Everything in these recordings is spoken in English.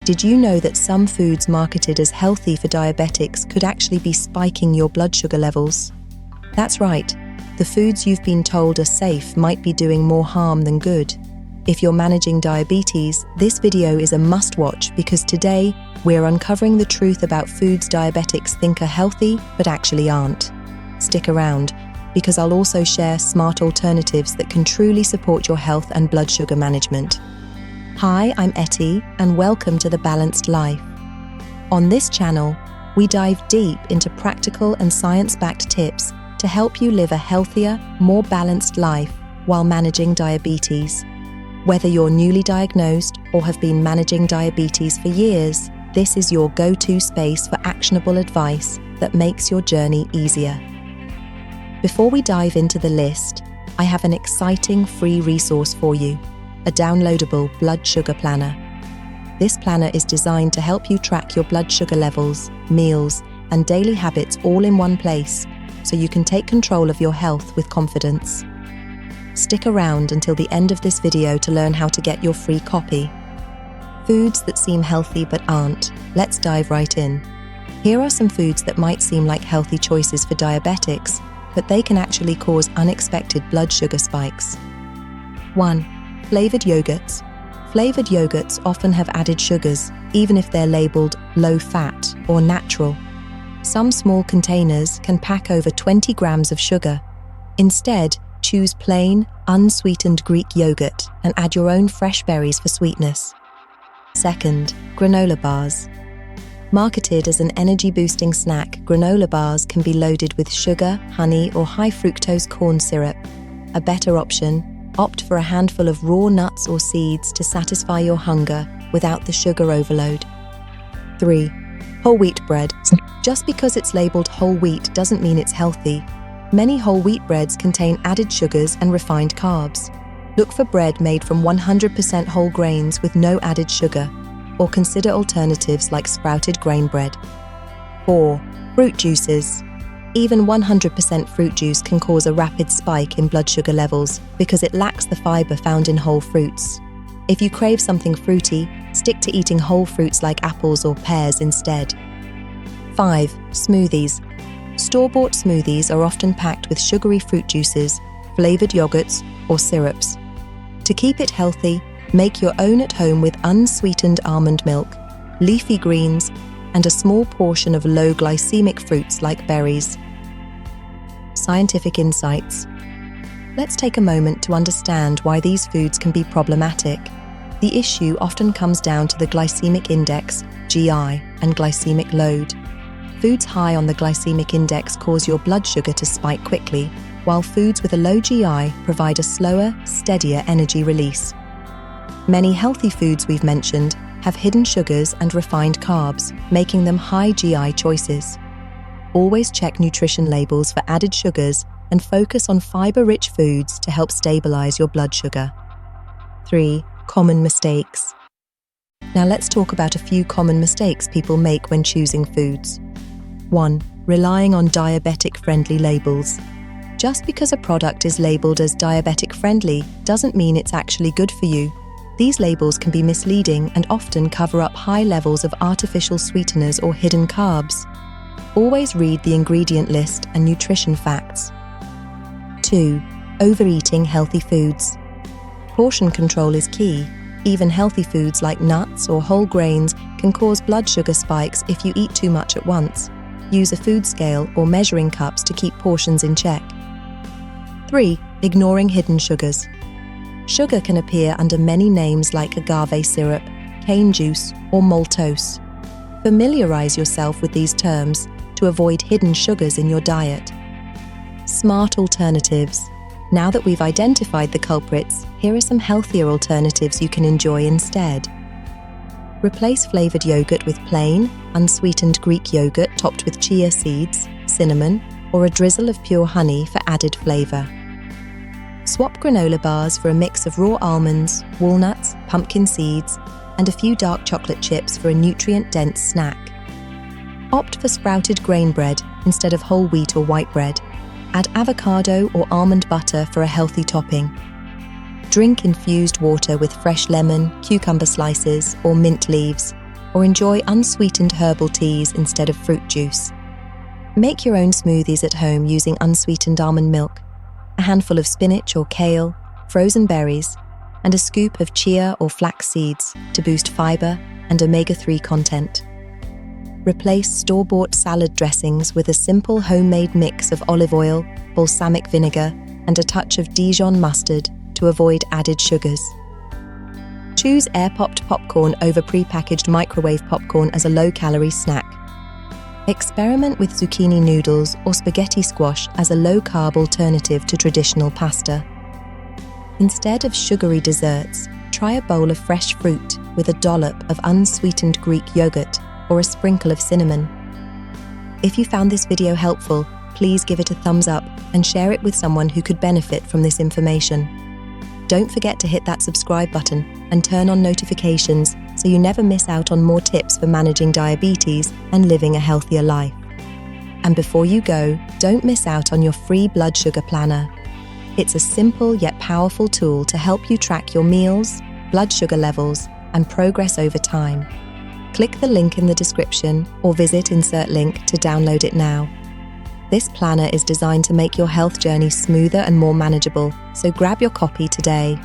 Did you know that some foods marketed as healthy for diabetics could actually be spiking your blood sugar levels? That's right, the foods you've been told are safe might be doing more harm than good. If you're managing diabetes, this video is a must-watch because today we're uncovering the truth about foods diabetics think are healthy but actually aren't. Stick around, because I'll also share smart alternatives that can truly support your health and blood sugar management. Hi, I'm Etty, and welcome to The Balanced Life. On this channel, we dive deep into practical and science-backed tips to help you live a healthier, more balanced life while managing diabetes. Whether you're newly diagnosed or have been managing diabetes for years, this is your go-to space for actionable advice that makes your journey easier. Before we dive into the list, I have an exciting free resource for you, a downloadable blood sugar planner. This planner is designed to help you track your blood sugar levels, meals, and daily habits all in one place, so you can take control of your health with confidence. Stick around until the end of this video to learn how to get your free copy. Foods that seem healthy but aren't. Let's dive right in. Here are some foods that might seem like healthy choices for diabetics, but they can actually cause unexpected blood sugar spikes. 1. Flavored yogurts. Flavored yogurts often have added sugars, even if they're labeled low-fat or natural. Some small containers can pack over 20 grams of sugar. Instead, choose plain, unsweetened Greek yogurt and add your own fresh berries for sweetness. 2. Granola bars. Marketed as an energy-boosting snack, granola bars can be loaded with sugar, honey, or high-fructose corn syrup. A better option, opt for a handful of raw nuts or seeds to satisfy your hunger without the sugar overload. 3. Whole wheat bread. Just because it's labeled whole wheat doesn't mean it's healthy. Many whole wheat breads contain added sugars and refined carbs. Look for bread made from 100% whole grains with no added sugar, or consider alternatives like sprouted grain bread. 4. Fruit juices. Even 100% fruit juice can cause a rapid spike in blood sugar levels because it lacks the fiber found in whole fruits. If you crave something fruity, stick to eating whole fruits like apples or pears instead. 5. Smoothies. Store-bought smoothies are often packed with sugary fruit juices, flavored yogurts, or syrups. To keep it healthy, make your own at home with unsweetened almond milk, leafy greens, and a small portion of low glycemic fruits like berries. Scientific insights. Let's take a moment to understand why these foods can be problematic. The issue often comes down to the glycemic index, GI, and glycemic load. Foods high on the glycemic index cause your blood sugar to spike quickly, while foods with a low GI provide a slower, steadier energy release. Many healthy foods we've mentioned have hidden sugars and refined carbs, making them high GI choices. Always check nutrition labels for added sugars and focus on fiber-rich foods to help stabilize your blood sugar. 3. Common mistakes. Now let's talk about a few common mistakes people make when choosing foods. 1. Relying on diabetic-friendly labels. Just because a product is labeled as diabetic-friendly doesn't mean it's actually good for you. These labels can be misleading and often cover up high levels of artificial sweeteners or hidden carbs. Always read the ingredient list and nutrition facts. 2. Overeating healthy foods. Portion control is key. Even healthy foods like nuts or whole grains can cause blood sugar spikes if you eat too much at once. Use a food scale or measuring cups to keep portions in check. 3. Ignoring hidden sugars. Sugar can appear under many names like agave syrup, cane juice, or maltose. Familiarize yourself with these terms to avoid hidden sugars in your diet. Smart alternatives. Now that we've identified the culprits, here are some healthier alternatives you can enjoy instead. Replace flavored yogurt with plain, unsweetened Greek yogurt topped with chia seeds, cinnamon, or a drizzle of pure honey for added flavor. Swap granola bars for a mix of raw almonds, walnuts, pumpkin seeds, and a few dark chocolate chips for a nutrient-dense snack. Opt for sprouted grain bread instead of whole wheat or white bread. Add avocado or almond butter for a healthy topping. Drink infused water with fresh lemon, cucumber slices, or mint leaves. or enjoy unsweetened herbal teas instead of fruit juice. Make your own smoothies at home using unsweetened almond milk, a handful of spinach or kale, frozen berries, and a scoop of chia or flax seeds to boost fiber and omega-3 content. Replace store-bought salad dressings with a simple homemade mix of olive oil, balsamic vinegar, and a touch of Dijon mustard to avoid added sugars. Choose air-popped popcorn over pre-packaged microwave popcorn as a low-calorie snack. Experiment with zucchini noodles or spaghetti squash as a low-carb alternative to traditional pasta. Instead of sugary desserts, try a bowl of fresh fruit with a dollop of unsweetened Greek yogurt or a sprinkle of cinnamon. If you found this video helpful, please give it a thumbs up and share it with someone who could benefit from this information. Don't forget to hit that subscribe button and turn on notifications so you never miss out on more tips for managing diabetes and living a healthier life. And before you go, don't miss out on your free blood sugar planner. It's a simple yet powerful tool to help you track your meals, blood sugar levels, and progress over time. Click the link in the description or visit Insert Link to download it now. This planner is designed to make your health journey smoother and more manageable, so grab your copy today.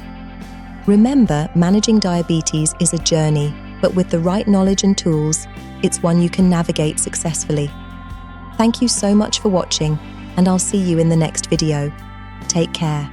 Remember, managing diabetes is a journey, but with the right knowledge and tools, it's one you can navigate successfully. Thank you so much for watching, and I'll see you in the next video. Take care.